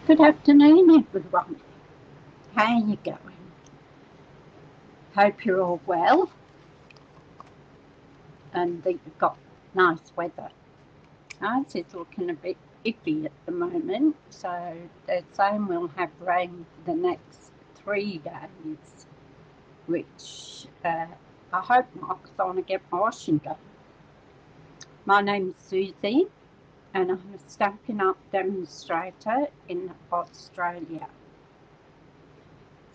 Good afternoon, everyone. How are you going? Hope you're all well and that you've got nice weather. Ours is looking a bit iffy at the moment, so they're saying we'll have rain for the next 3 days, which I hope not, because I want to get my washing done. My name's Susie, and I'm a Stampin' Up demonstrator in Australia.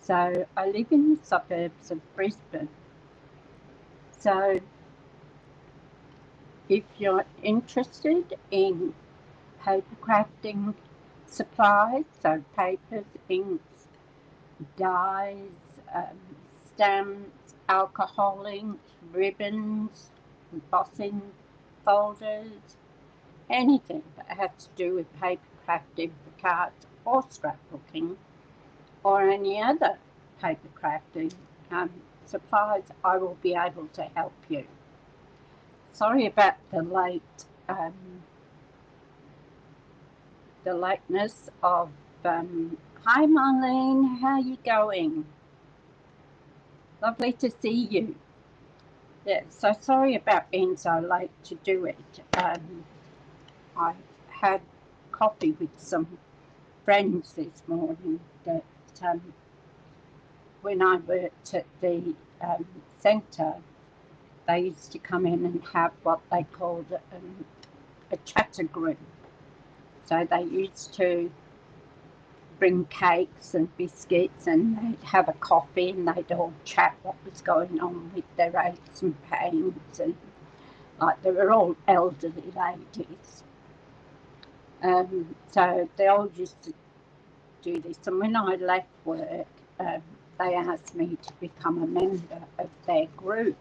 So I live in the suburbs of Brisbane. So if you're interested in paper crafting supplies, so papers, inks, dyes, stamps, alcohol ink, ribbons, embossing folders, anything that has to do with paper crafting for cards or scrapbooking or any other paper crafting supplies, I will be able to help you. Sorry about the lateness of. Hi, Marlene. How are you going? Lovely to see you. Yeah, so sorry about being so late to do it. I had coffee with some friends this morning that when I worked at the centre, they used to come in and have what they called a chatter group. So they used to bring cakes and biscuits and they'd have a coffee and they'd all chat what was going on with their aches and pains, and like they were all elderly ladies. So they all used to do this, and when I left work, they asked me to become a member of their group.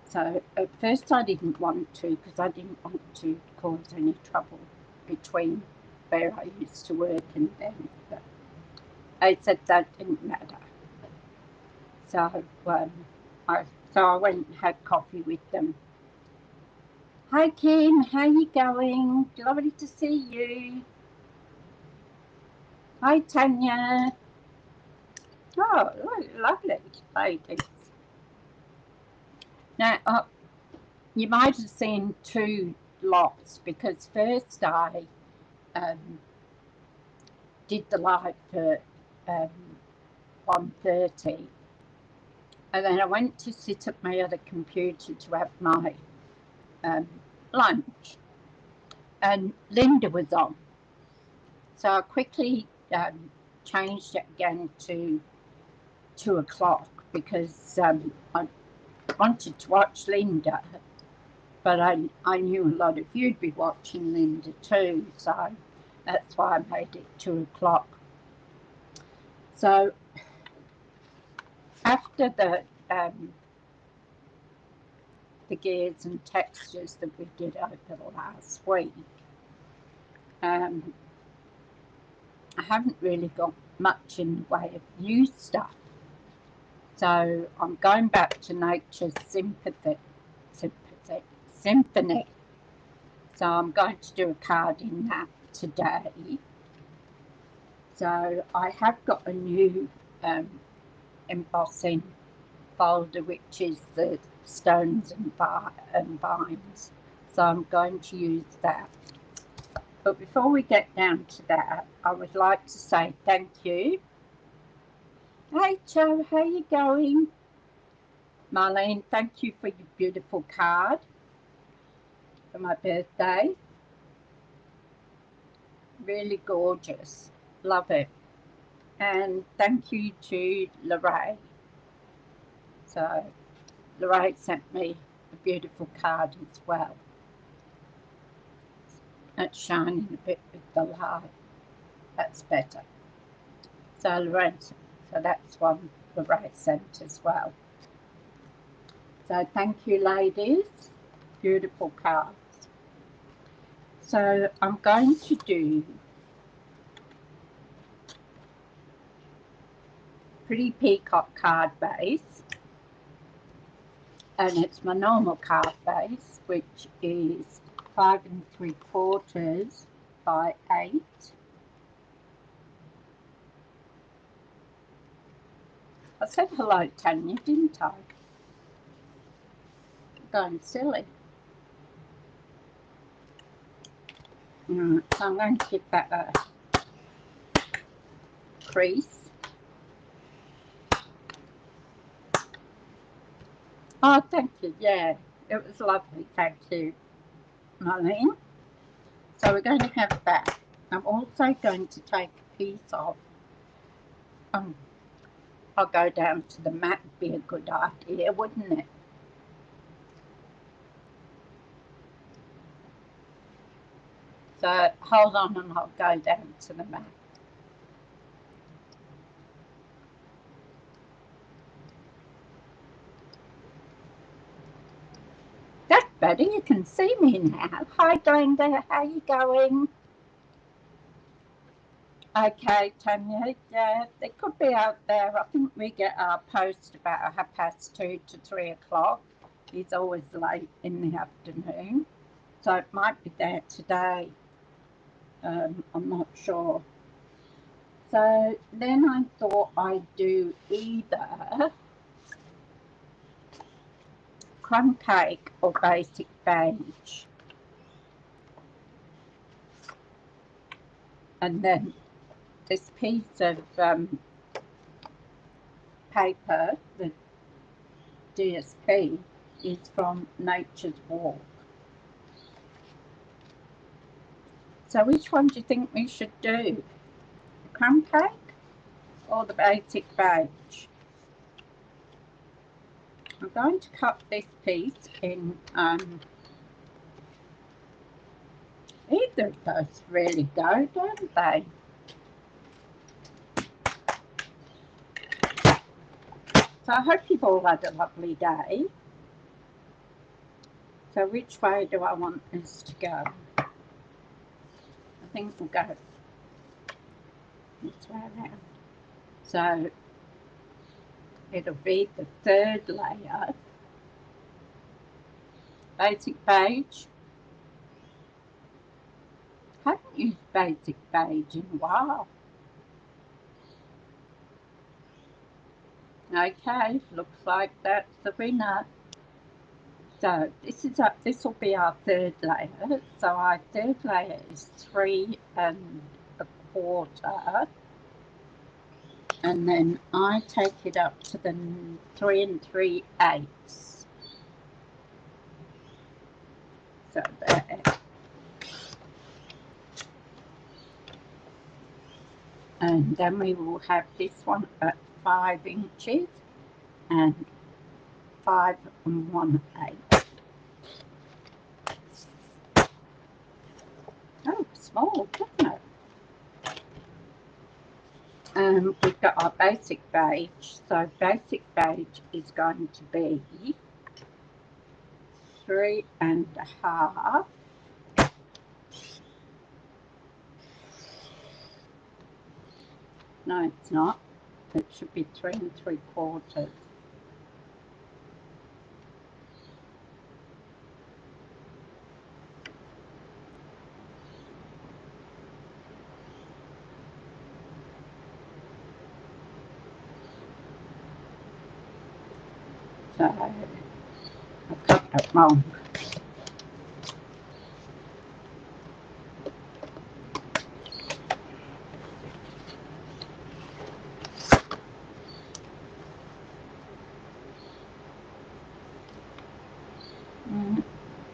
So at first I didn't want to, because I didn't want to cause any trouble between where I used to work and them. But I said that didn't matter. So I went and had coffee with them. Hi Kim, how you going? Lovely to see you. Hi Tanya. Oh, lovely ladies. Now, you might have seen two lots, because first I did the live for 1:30, and then I went to sit at my other computer to have my lunch, and Linda was on. So I quickly changed it again to 2 o'clock, because I wanted to watch Linda, but I knew a lot of you'd be watching Linda too, so that's why I made it 2 o'clock. So after the gears and textures that we did over the last week, I haven't really got much in the way of new stuff. So I'm going back to Nature's Symphony. So I'm going to do a card in that today. So I have got a new embossing folder, which is the stones and vines. So I'm going to use that. But before we get down to that, I would like to say thank you. Hey Joe, how you going? Marlene, thank you for your beautiful card for my birthday. Really gorgeous. Love it. And thank you to Lorraine. So Lorraine sent me a beautiful card as well. It's shining a bit with the light. That's better. So Lorraine, so that's one Lorraine sent as well. So thank you, ladies. Beautiful cards. So I'm going to do Pretty Peacock card base, and it's my normal card base, which is 5 3/4 by 8. I said hello, Tanya, didn't I? Going silly. So I'm going to give that a crease. Oh, thank you. Yeah, it was lovely. Thank you, Marlene. So we're going to have that. I'm also going to take a piece of, I'll go down to the mat, be a good idea, wouldn't it? So hold on and I'll go down to the mat. That's better, you can see me now. Hi Glenda, how you going? Okay, Tanya, yeah, they could be out there. I think we get our post about 2:30 to 3 o'clock. It's always late in the afternoon. So it might be there today. I'm not sure. So then I thought I'd do either crumb cake or basic beige. And then this piece of paper, the DSP, is from Nature's Walk. So which one do you think we should do? The crumb cake or the basic beige? I'm going to cut this piece in, either of those really go, don't they? So I hope you've all had a lovely day. So which way do I want this to go? I think we'll go this way around. So it'll be the third layer. Basic beige. I haven't used basic beige in a while. Okay, looks like that's the winner. So this will be our third layer. So our third layer is 3 1/4, and then I take it up to the 3 3/8. So there. And then we will have this one at 5 inches and 5 1/8. Oh, small, isn't it? We've got our basic beige. So basic beige is going to be 3 1/2. No, it's not. It should be 3 3/4. So I cut that wrong.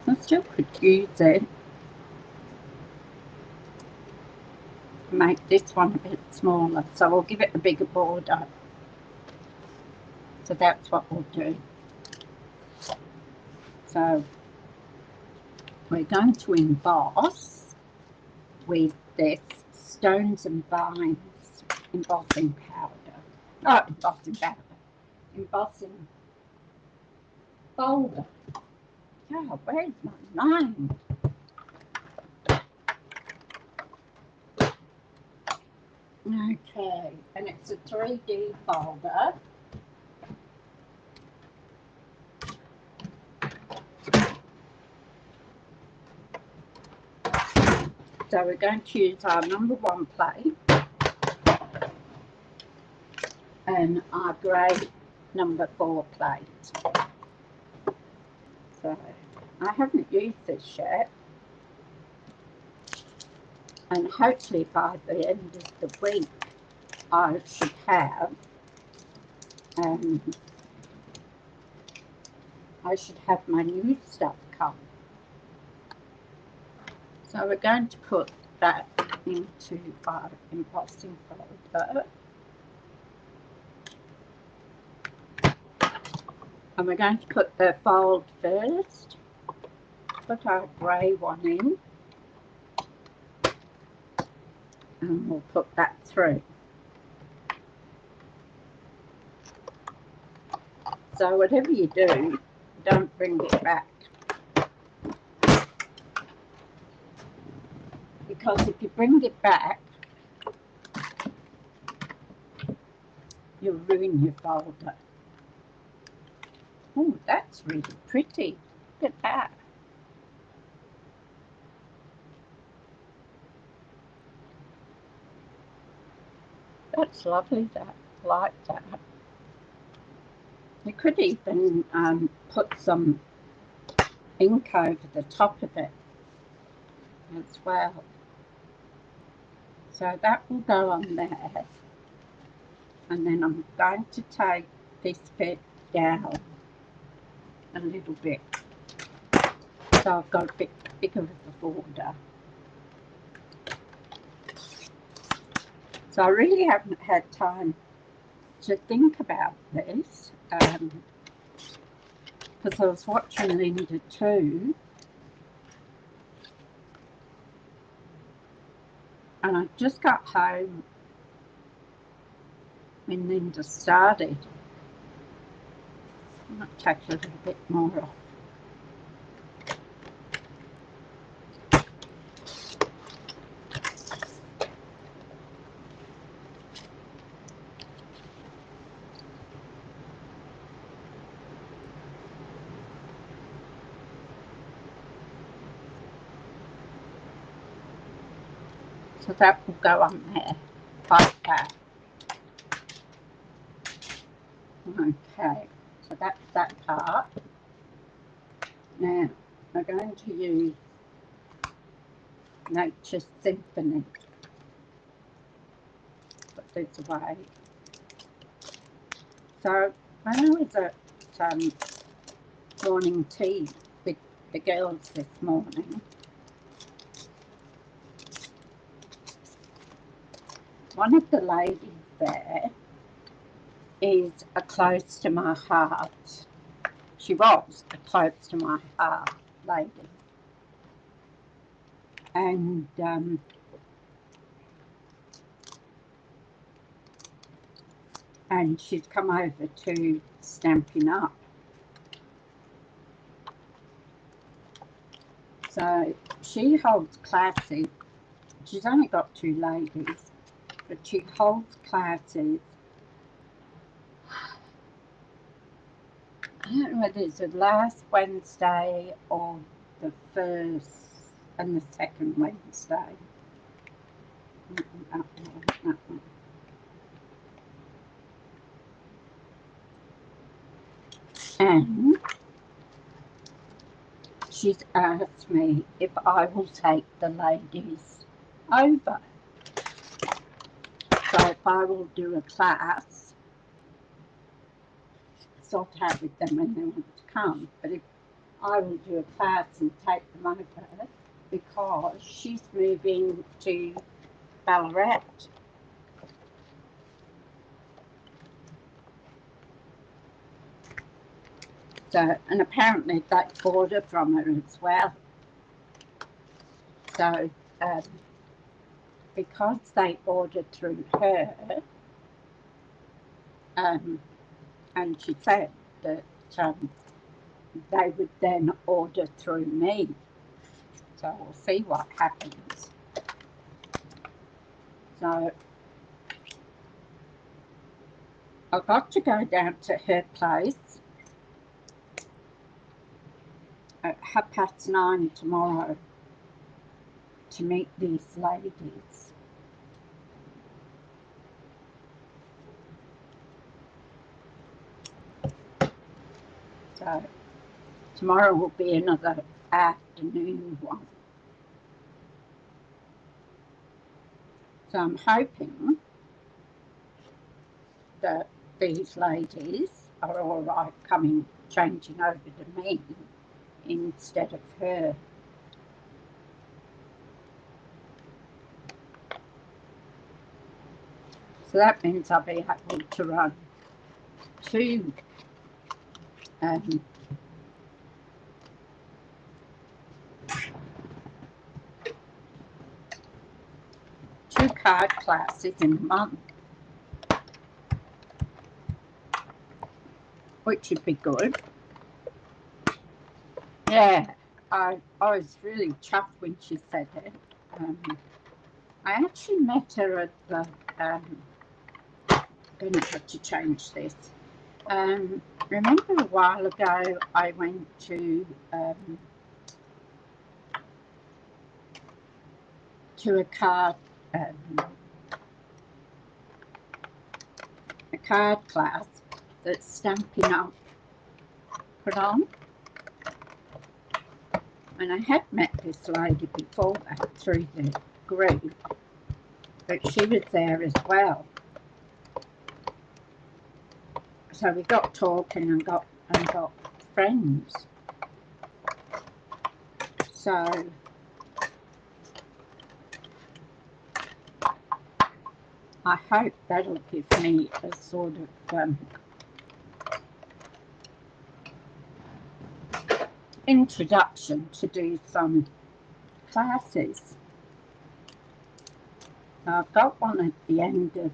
I still could use it. Make this one a bit smaller, so we'll give it a bigger border. So that's what we'll do. So we're going to emboss with this Stones and Vines embossing powder. Oh, embossing powder. Embossing folder. Oh, where's my mind? Okay, and it's a 3D folder. So we're going to use our number 1 plate, and our grey number 4 plate. So I haven't used this yet, and hopefully by the end of the week I should have my new stuff come. So we're going to put that into our embossing folder, and we're going to put the fold first. Put our grey one in, and we'll put that through. So whatever you do, don't bring it back, because if you bring it back, you'll ruin your folder. Oh, that's really pretty. Look at that. That's lovely, that. I like that. You could even put some ink over the top of it as well. So that will go on there. And then I'm going to take this bit down a little bit. So I've got a bit bigger of a border. So I really haven't had time to think about this, because I was watching Linda too, and I just got home when Linda started. I might take a little bit more off. So that will go on there, like that. Okay, so that's that part. Now, we're going to use Nature's Symphony. Put this away. So, when I was at morning tea with the girls this morning, one of the ladies there is a close to my heart. She was a close to my heart lady. And she's come over to Stampin' Up. So she holds classes. She's only got 2 ladies, but she holds classes. I don't know whether it's the last Wednesday or the first and the second Wednesday. And she's asked me if I will take the ladies over. So if I will do a class, sort out with them when they want to come. But if I will do a class and take them over, because she's moving to Ballarat. So, and apparently they order from her as well. So, because they ordered through her, and she said that they would then order through me. So we'll see what happens. So I've got to go down to her place at 9:30 tomorrow to meet these ladies. So tomorrow will be another afternoon one. So I'm hoping that these ladies are all right changing over to me instead of her. So that means I'll be able to run two card classes in a month, which would be good. Yeah, I was really chuffed when she said it. I actually met her at the, I'm going to have to change this. Remember a while ago I went to a card class that Stampin' Up put on, and I had met this lady before that through the group, but she was there as well. So we got talking and got friends. So I hope that'll give me a sort of introduction to do some classes. Now I've got one at the end of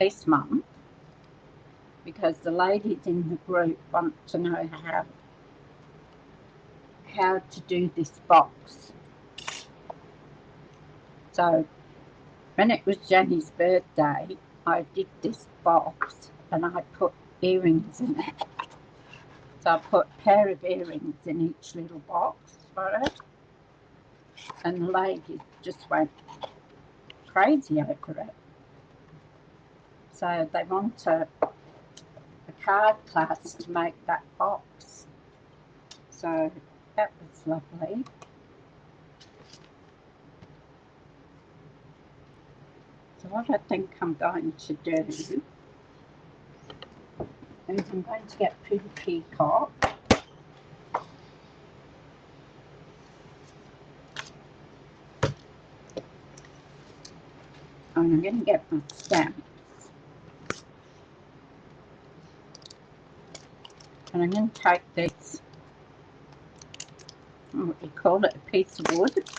this month, because the ladies in the group want to know how to do this box. So when it was Jenny's birthday, I did this box and I put earrings in it. So I put a pair of earrings in each little box for it, and the ladies just went crazy over it. So they want a card class to make that box. So that was lovely. So what I think I'm going to do is I'm going to get Pretty Peacock. And I'm going to get my stamps. And I'm going to take this, what do you call it, a piece of wood.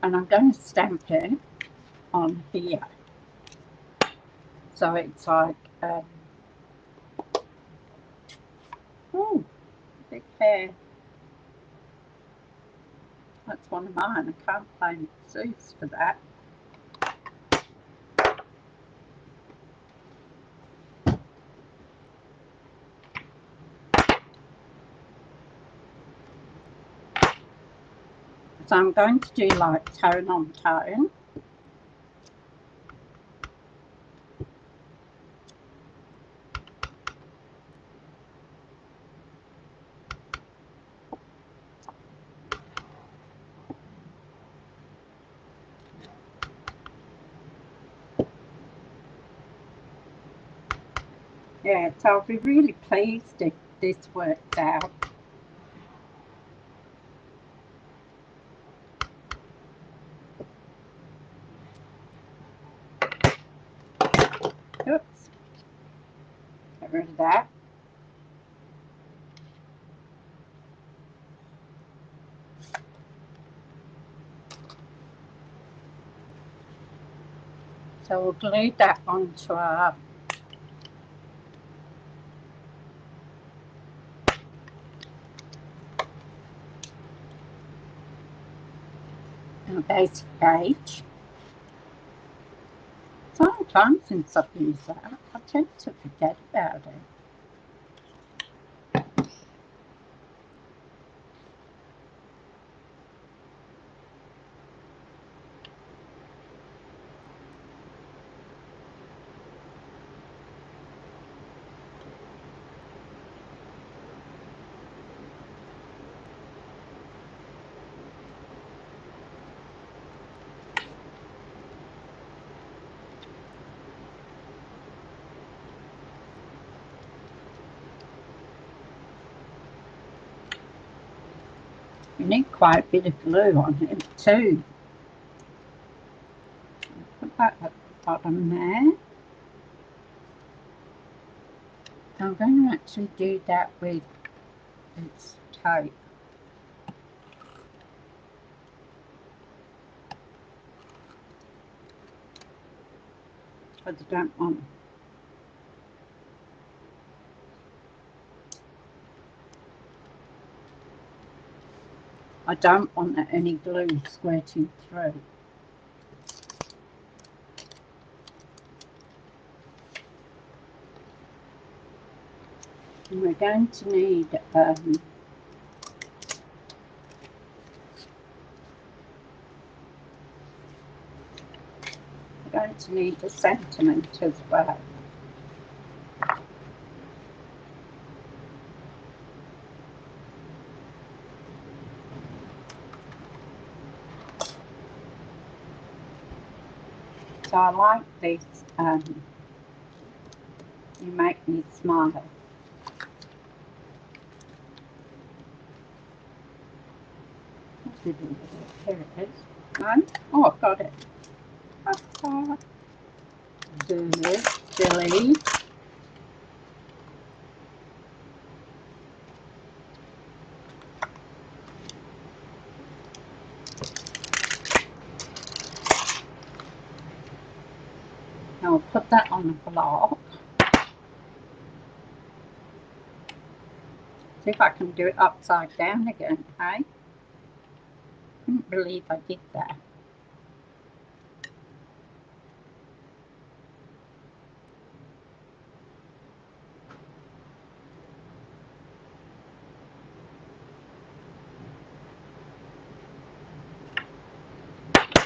And I'm going to stamp it on here. So it's like, oh, big hair. That's one of mine. I can't find Zeus for that. So I'm going to do like tone on tone. Yeah, so I'll be really pleased if this works out. Oops. Get rid of that. So we'll glue that onto our basic page. It's a long time since I've used that. I tend to forget about it. You need quite a bit of glue on it too. Put that at the bottom there. I'm going to actually do that with this tape. Because I don't want any glue squirting through. And we're going to need we're going to need a sentiment as well. So I like this, you make me smile. Here it is. Oh, I've got it. Good, silly. Now I'll put that on the block. See if I can do it upside down again, hey? Couldn't believe I did that.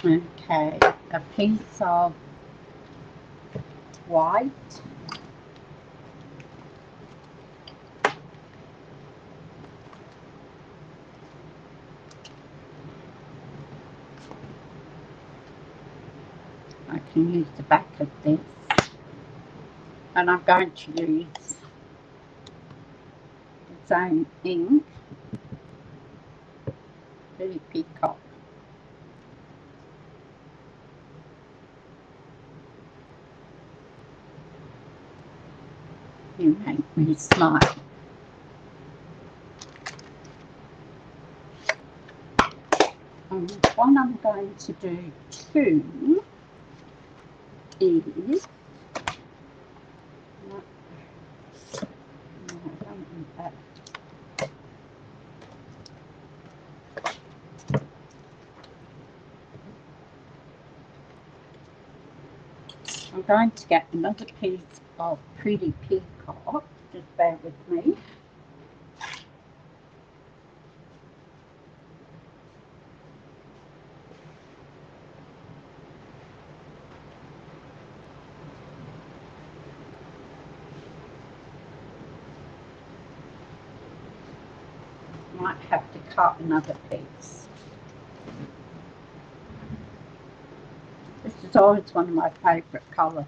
Okay, a piece of white. I can use the back of this, and I'm going to use the same ink, Billy Peacock. You make me smile. And what I'm going to do too is I'm going to get another piece of Pretty Peacock. Just bear with me. Might have to cut another piece. This is always one of my favourite colours.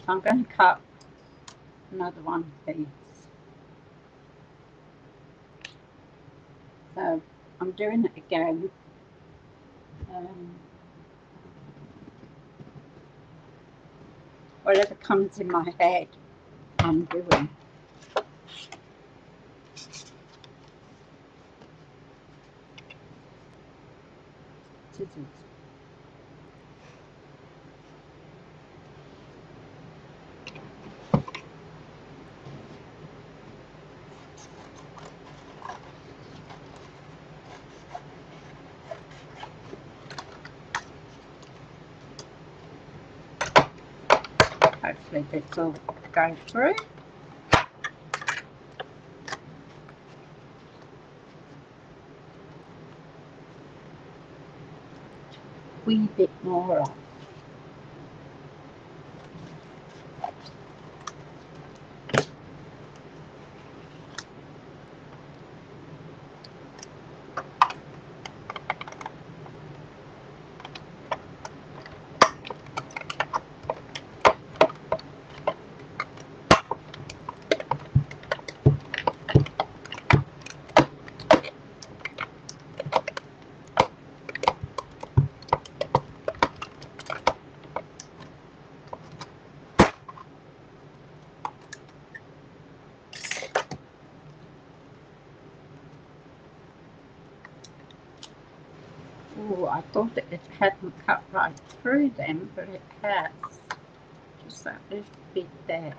I'm going to cut another one piece. So I'm doing it again. Whatever comes in my head, I'm doing. Scissors. Hopefully this will go through. Wee bit more off. I thought it hadn't cut right through them, but it has. Just that little bit there.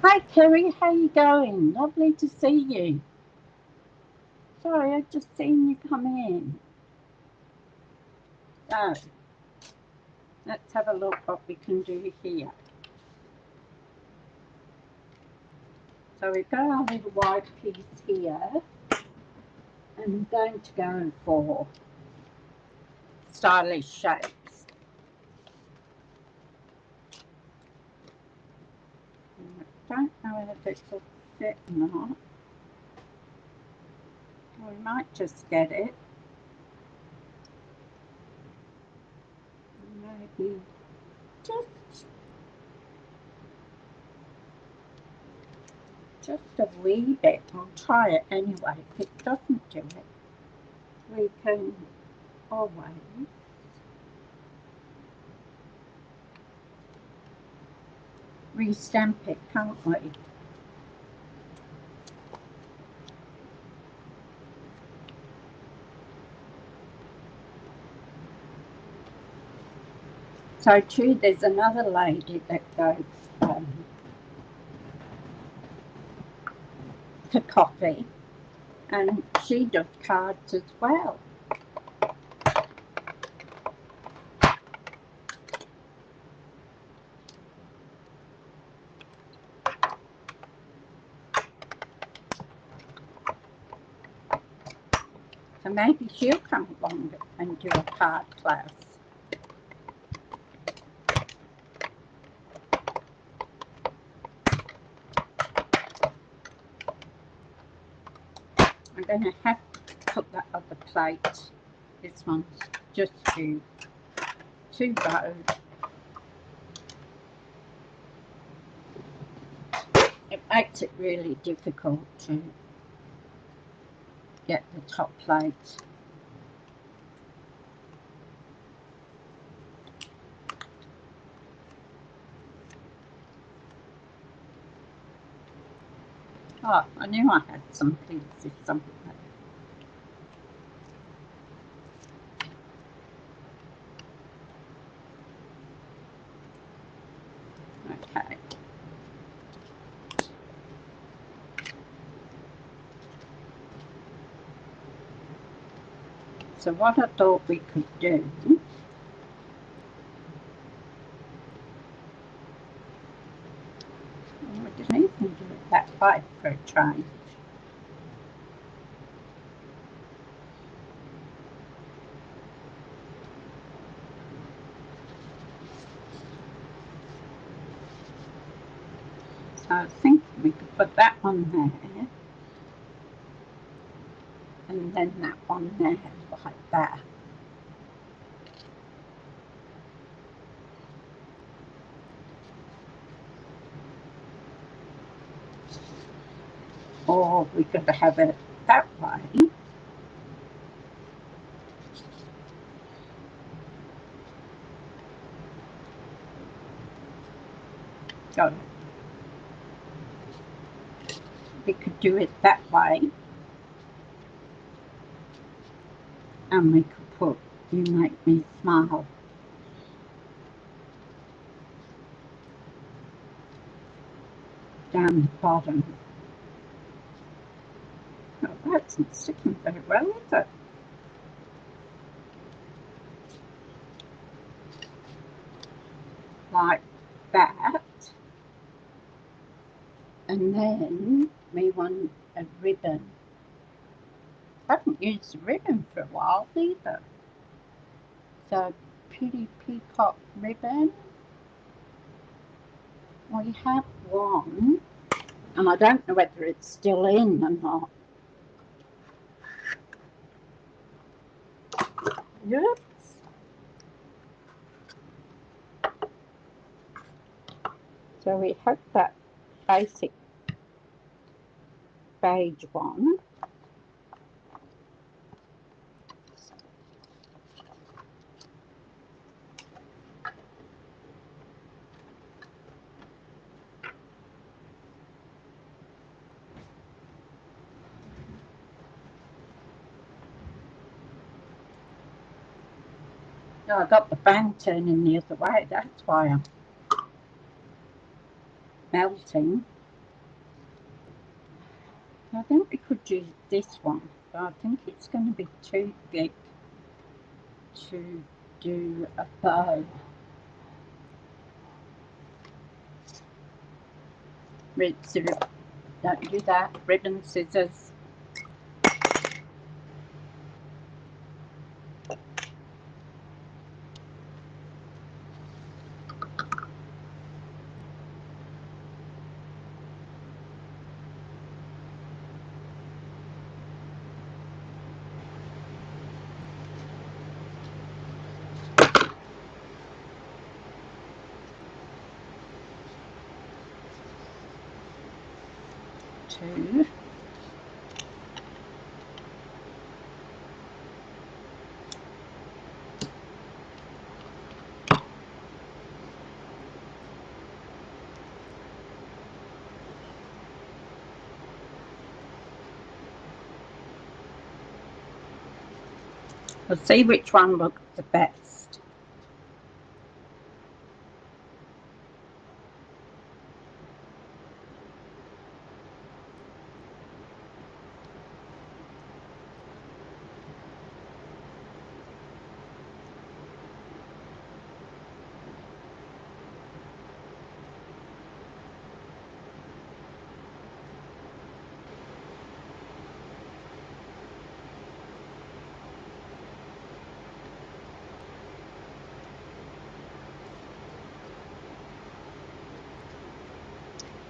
Hi Kerry, how you going? Lovely to see you. Sorry, I've just seen you come in. So, let's have a look what we can do here. So we've got our little white piece here, and I'm going to go for stylish shapes. I don't know if this will fit or not. We might just get it. Maybe just a wee bit. I'll try it anyway. If it doesn't do it, we can always re-stamp it, can't we? So too, there's another lady that goes to coffee, and she does cards as well. So maybe she'll come along and do a card class. I'm going to have to put that other plate. This one's just too low. It makes it really difficult to get the top plate. Oh, I knew I had some pieces somewhere. Okay. So what I thought we could do, we didn't even do it that high for a change. So I think we could put that on there, and then that on there like that. Or we could have it that way. So we could do it that way, and we could put "You Make Me Smile" down the bottom. Oh, that's not sticking very well, is it? Like that. And then we want a ribbon. I haven't used a ribbon for a while either. So pretty peacock ribbon. We have one, and I don't know whether it's still in or not. Oops. So we have that basic beige one. Oh, I got the fan turning the other way, that's why I'm melting. I think we could use this one, but I think it's going to be too big to do a bow. Don't do that. Ribbon, scissors. Two. We'll see which one looks the best.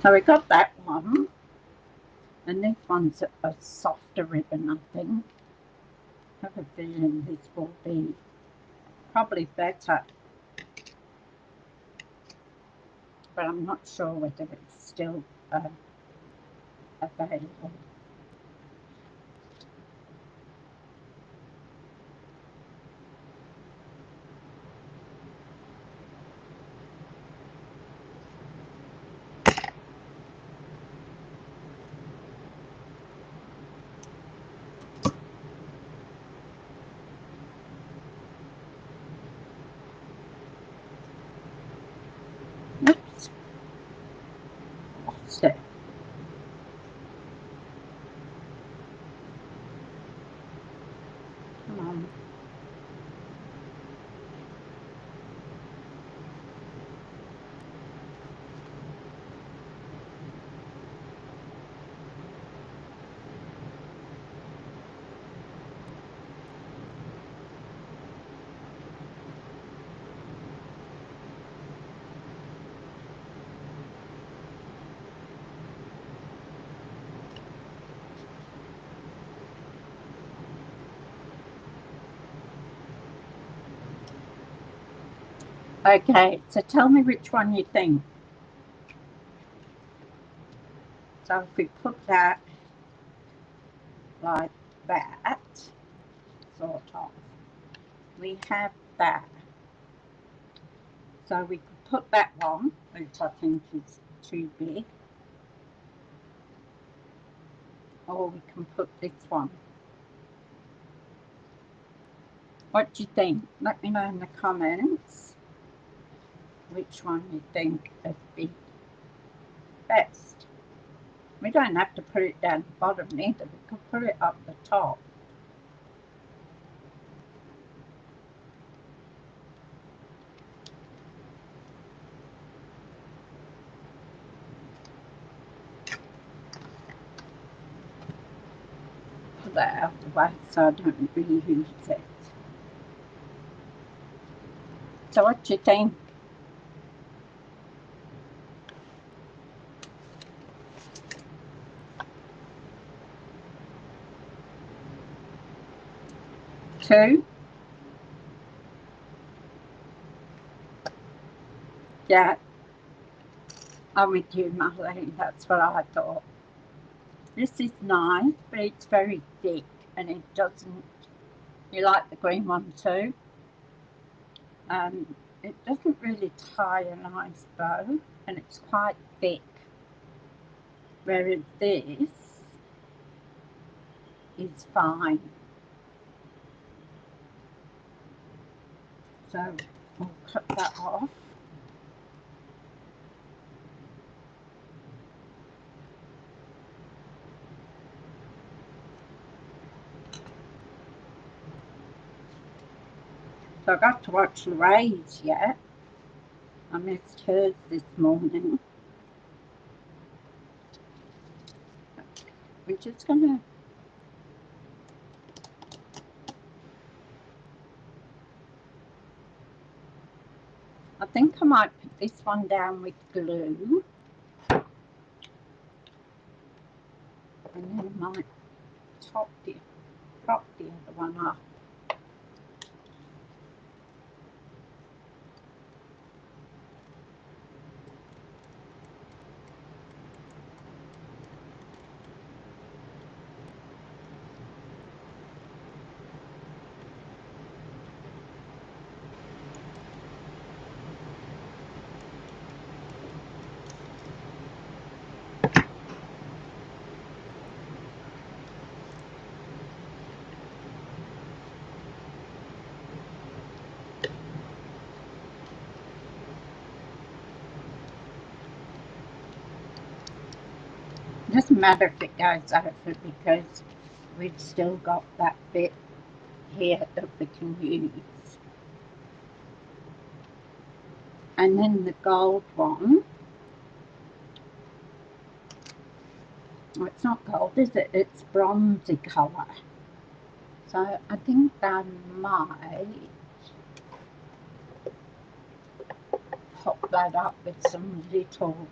So we got that one, and this one's a softer ribbon, I think. I have a feeling this will be probably better, but I'm not sure whether it's still available. Oops. Lost it. Come on. Okay, so tell me which one you think. So if we put that like that, sort of, we have that. So we could put that one, which I think is too big, or we can put this one. What do you think? Let me know in the comments which one you think would be best. We don't have to put it down the bottom either, we could put it up the top. Put that out the way so I don't really use it. So what do you think? Two? Yeah, I'm with you, Marlene. That's what I thought. This is nice, but it's very thick and it doesn't. You like the green one too? It doesn't really tie a nice bow and it's quite thick. Whereas this is fine. So we'll cut that off. So I got to watch Louise yet. I missed hers this morning. We're just gonna I think I might put this one down with glue. And then I might prop the other one up. Doesn't matter if it goes over because we've still got that bit here that we can use. And then the gold one, well, it's not gold, is it? It's bronzy colour. So I think I might pop that up with some little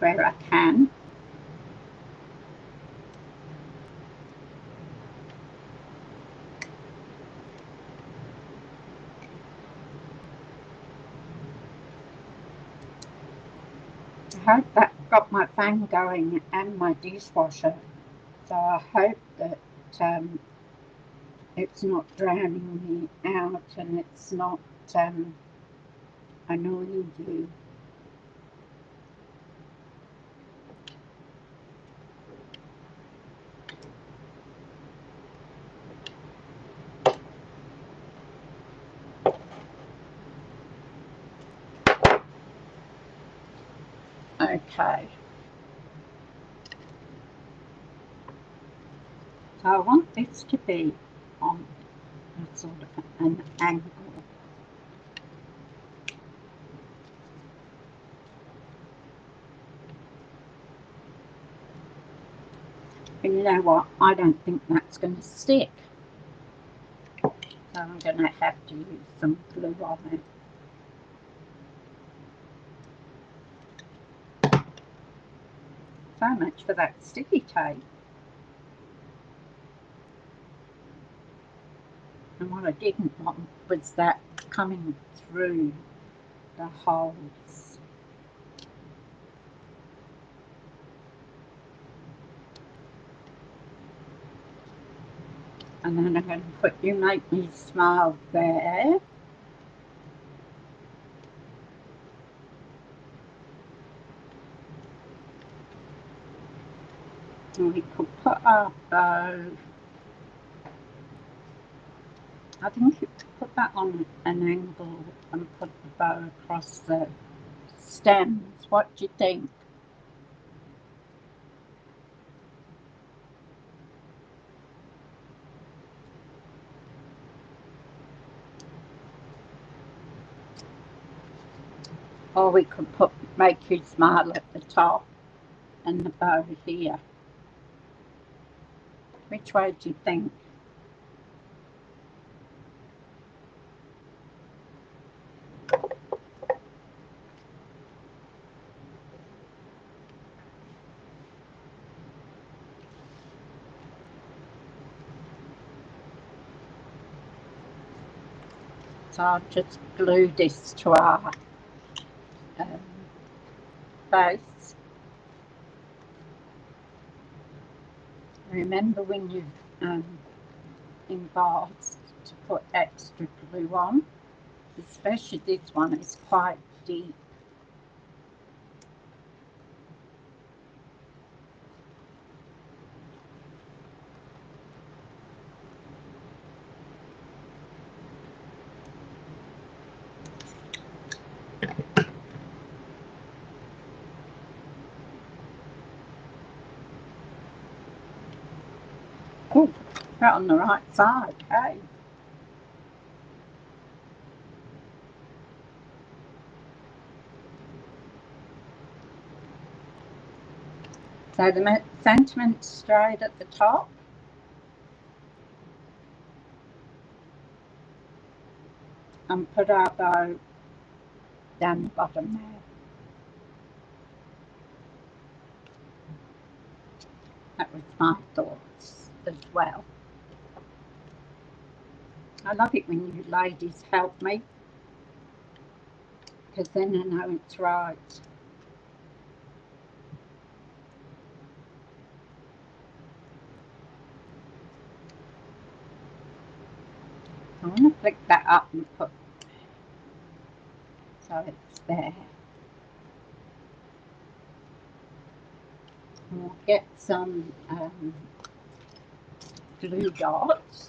where I can. I hope that got my fan going and my dishwasher. So I hope that it's not drowning me out and it's not annoying you. Okay. So I want this to be on a sort of an angle. And you know what? I don't think that's going to stick. So I'm going to have to use some glue on it. So much for that sticky tape. And what I didn't want was that coming through the holes. And then I'm going to put You Make Me Smile there. And we could put our bow. I think you could put that on an angle and put the bow across the stems. What do you think? Or we could put Make You Smile at the top and the bow here. Which way do you think? So I'll just glue this to our base. Remember when you've embossed put extra glue on, especially this one is quite deep. Oh, right on the right side, hey. So the sentiment straight at the top. And put our bow down the bottom there. That was my thoughts as well. I love it when you ladies help me, because then I know it's right. I want to flick that up and put so it's there. And we'll get some glue dots.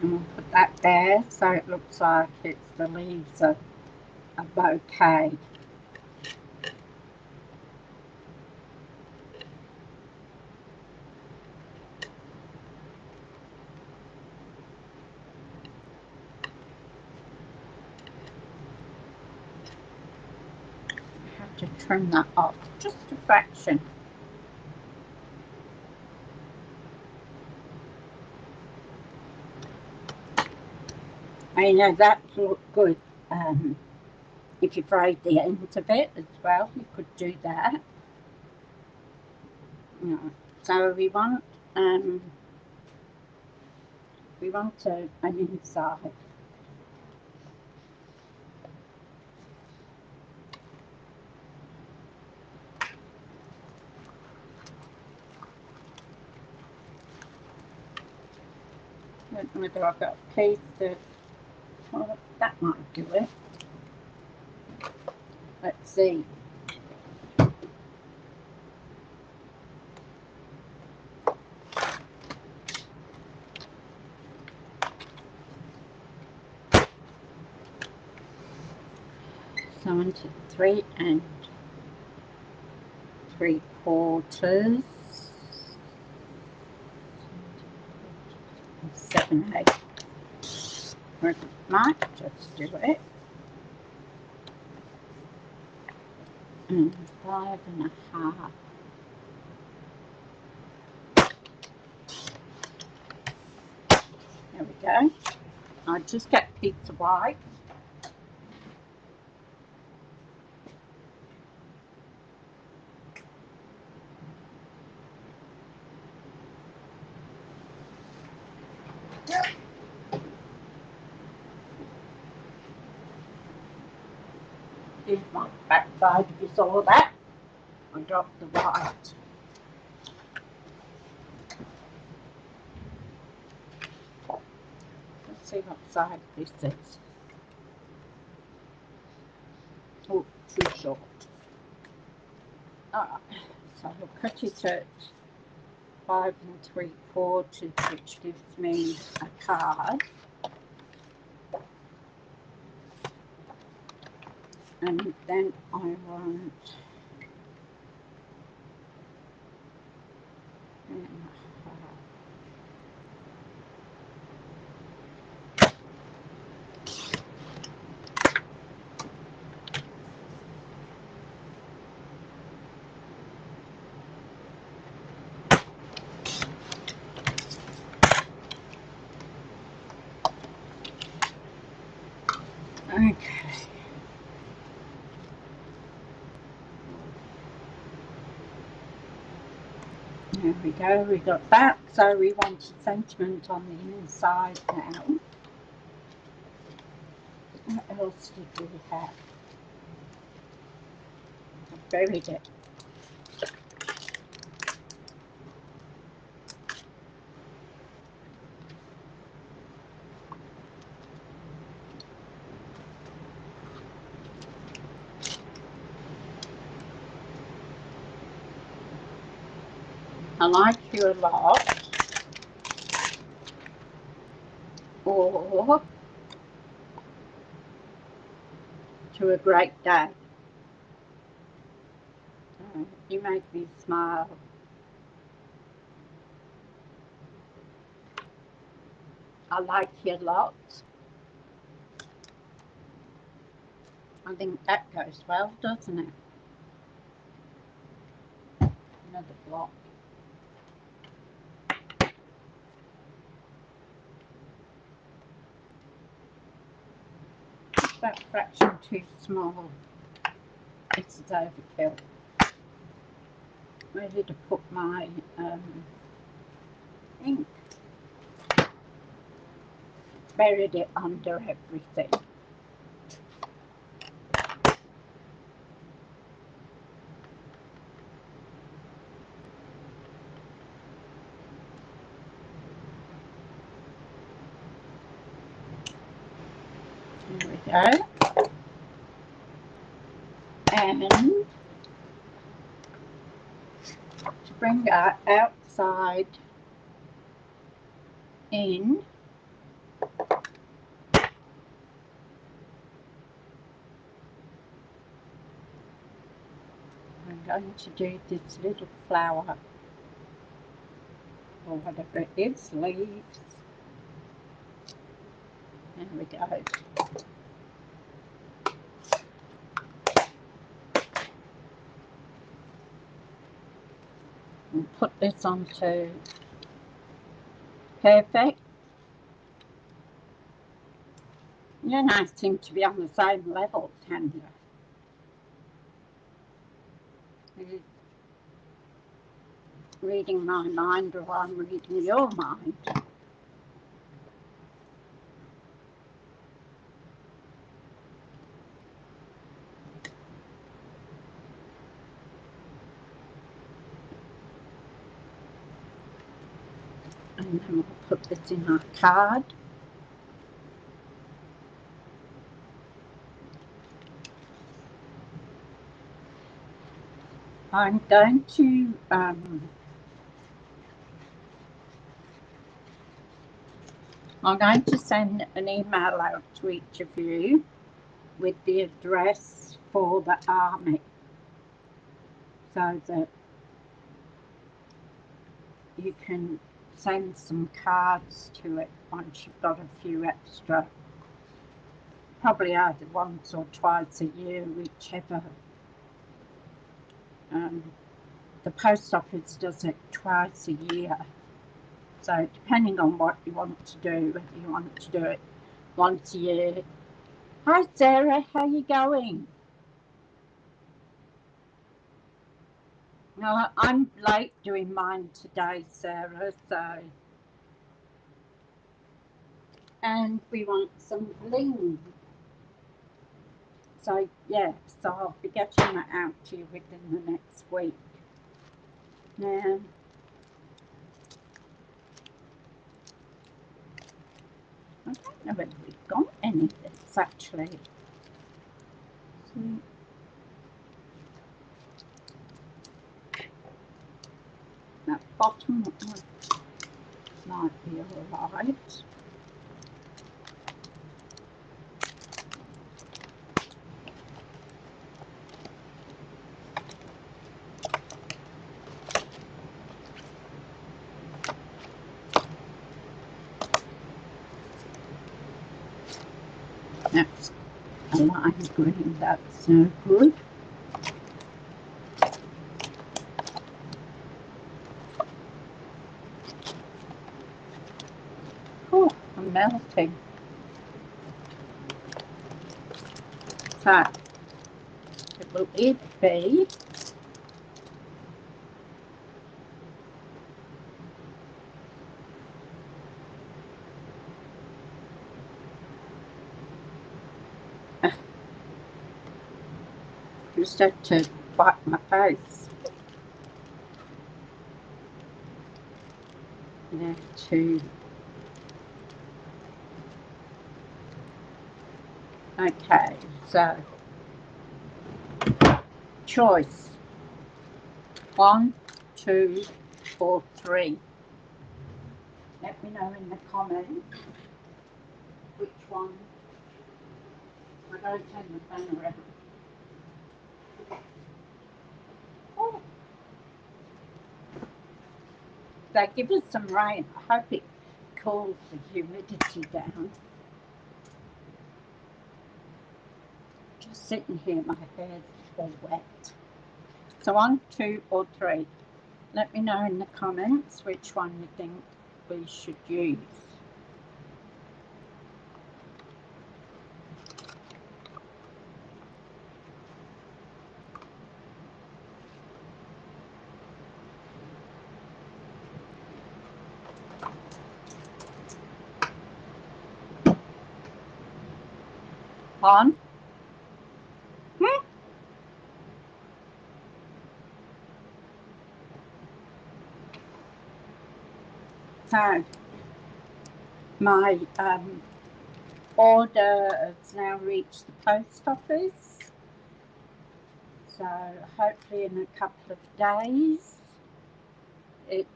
And we'll put that there so it looks like it's the leaves of a bouquet. I have to trim that off just a fraction. I know that look good. If you fried the ends of it as well, you could do that. Yeah. So we want an inside. I don't know whether I've got a piece that, well, that might do it. Let's see. So into 3 3/4, 7/8. We might just do it. And 5.5. There we go. I'll just get a piece of white. Here's my backside, if you saw that. I dropped the white. Let's see what side this is. Oh, too short. Alright, so we'll cut it at 5 3/4, which gives me a card. And then I want okay. There we go, we got that. So we wanted sentiment on the inside now. What else did we have? I buried it. I like you a lot. Or to a great day. You make me smile. I like you a lot. I think that goes well, doesn't it? Another block. That fraction too small. This is overkill. Where did I put my ink? Buried it under everything. There we go. And to bring our outside in, I'm going to do this little flower, or whatever it is, leaves. There we go. And put this onto perfect. You and I seem to be on the same level, Tanya. Are you reading my mind, or I'm reading your mind? And then we'll put this in our card. I'm going to send an email out to each of you with the address for the army, so that you can send some cards to it once you've got a few extra, probably either once or twice a year, whichever. The post office does it twice a year, so depending on what you want to do, whether you want to do it once a year. Hi Sarah, how you going? No, I'm late doing mine today, Sarah, so, and we want some bling. So yeah, so I'll be getting that out to you within the next week. Now, I don't know whether we've got any of this actually. That bottom one might be all right. That's a lime green, that's no good. Oh, I'm melting. So, it will either be Just had to wipe my face. Now to... Okay, so choice 1, 2, or 3. Let me know in the comments which one. I gotta turn the fan around. Oh. They give us some rain. I hope it cools the humidity down. Just sitting here, my hair's all wet. So 1, 2, or 3. Let me know in the comments which one you think we should use. On. So my order has now reached the post office. So hopefully in a couple of days, it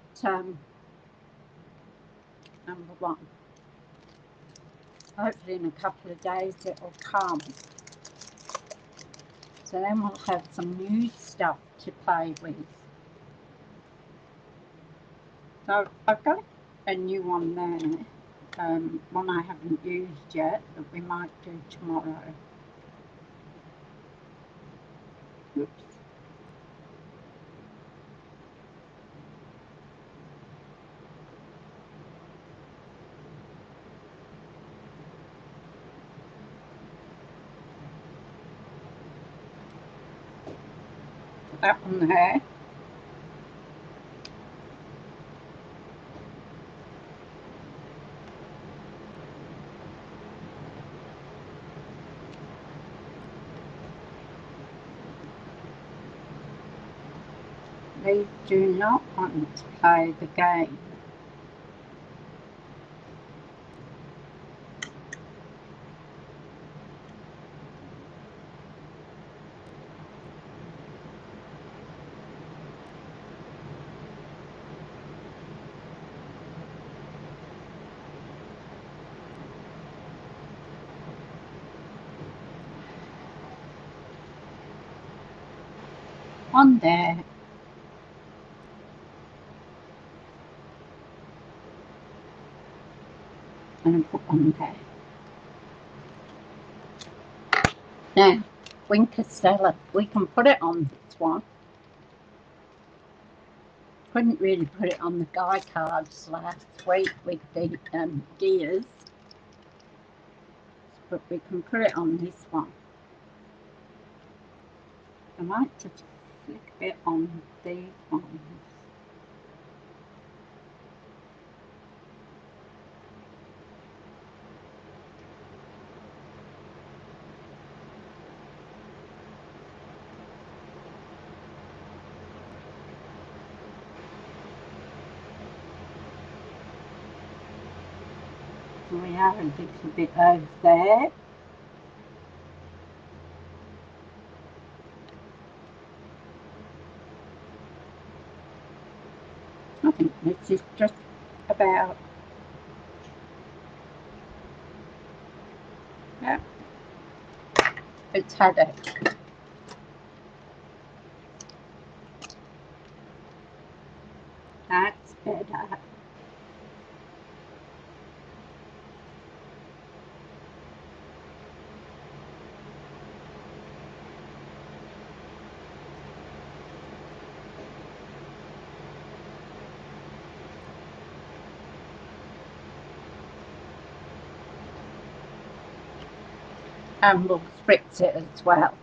number 1. Hopefully in a couple of days it will come. So then we'll have some new stuff to play with. So I've got a new one there, one I haven't used yet, that we might do tomorrow. Oops. Put that one there. They do not want to play the game. On there. And put on there. Now, Winchester, we can put it on this one. Couldn't really put it on the guy cards last week with the gears, but we can put it on this one. I might just flick a bit on these ones. We are a little bit over there. I think this is just about, yeah, it's had it. That's better. And we'll spritz it as well.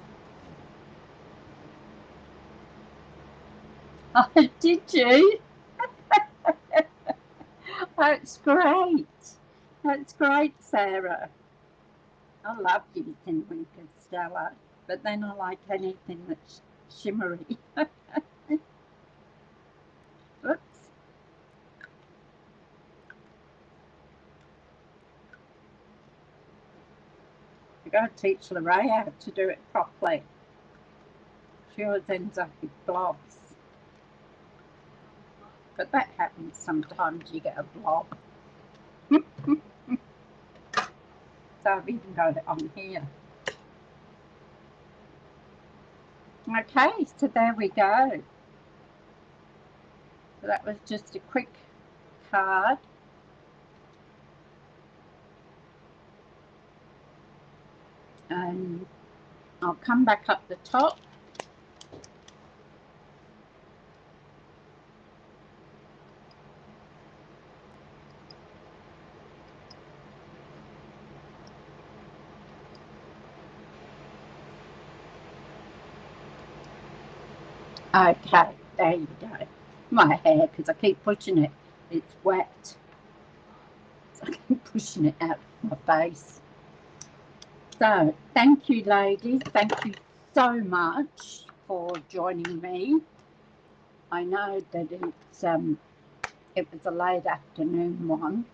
Oh, did you? That's great. That's great, Sarah. I love using Winchester. but then I like anything that's shimmery. Oops. I've got to teach Lorraine how to do it properly. She always ends up with blobs. But that happens sometimes, you get a blob. So I've even got it on here. Okay, so there we go. So that was just a quick card. And I'll come back up the top. Okay, there you go. My hair, because I keep pushing it, it's wet. So I keep pushing it out of my face. So, thank you, ladies. Thank you so much for joining me. I know that it was a late afternoon one.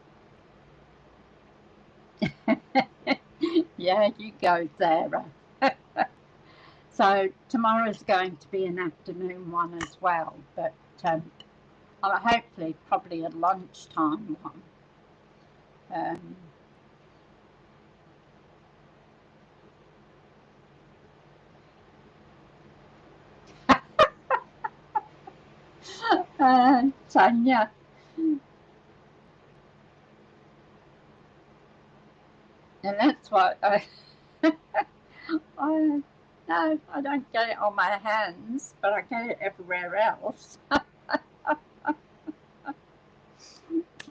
Yeah, you go, Sarah. So tomorrow's going to be an afternoon one as well, but hopefully probably a lunchtime one. Tanya. And that's what no, I don't get it on my hands, but I get it everywhere else.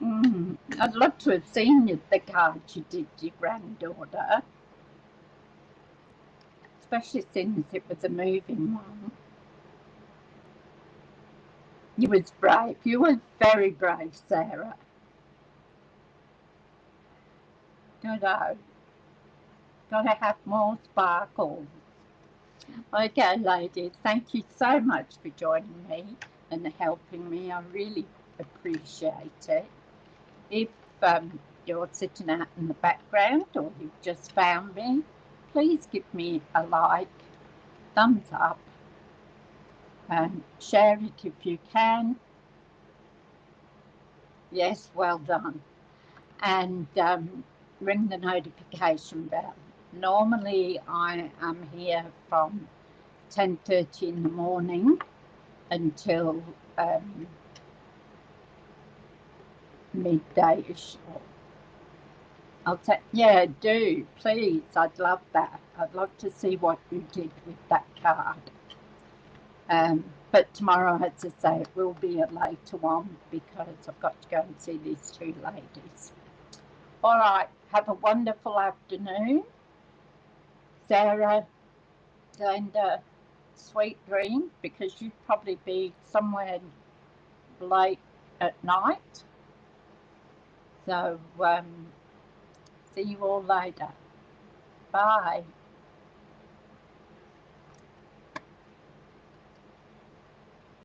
I'd love to have seen the card you did to your granddaughter, especially since it was a moving one. You was brave. You were very brave, Sarah. Good. Gotta have more sparkles. Okay, ladies, thank you so much for joining me and helping me. I really appreciate it. If you're sitting out in the background or you've just found me, please give me a like, thumbs up, and share it if you can. Yes, well done. And ring the notification bell. Normally I am here from 10:30 in the morning until midday-ish. I'll say, yeah, do, please. I'd love that. I'd love to see what you did with that card. But tomorrow, as I say, it will be a later one because I've got to go and see these two ladies. All right, have a wonderful afternoon. Sarah, Glenda, sweet dreams, because you'd probably be somewhere late at night. So see you all later. Bye.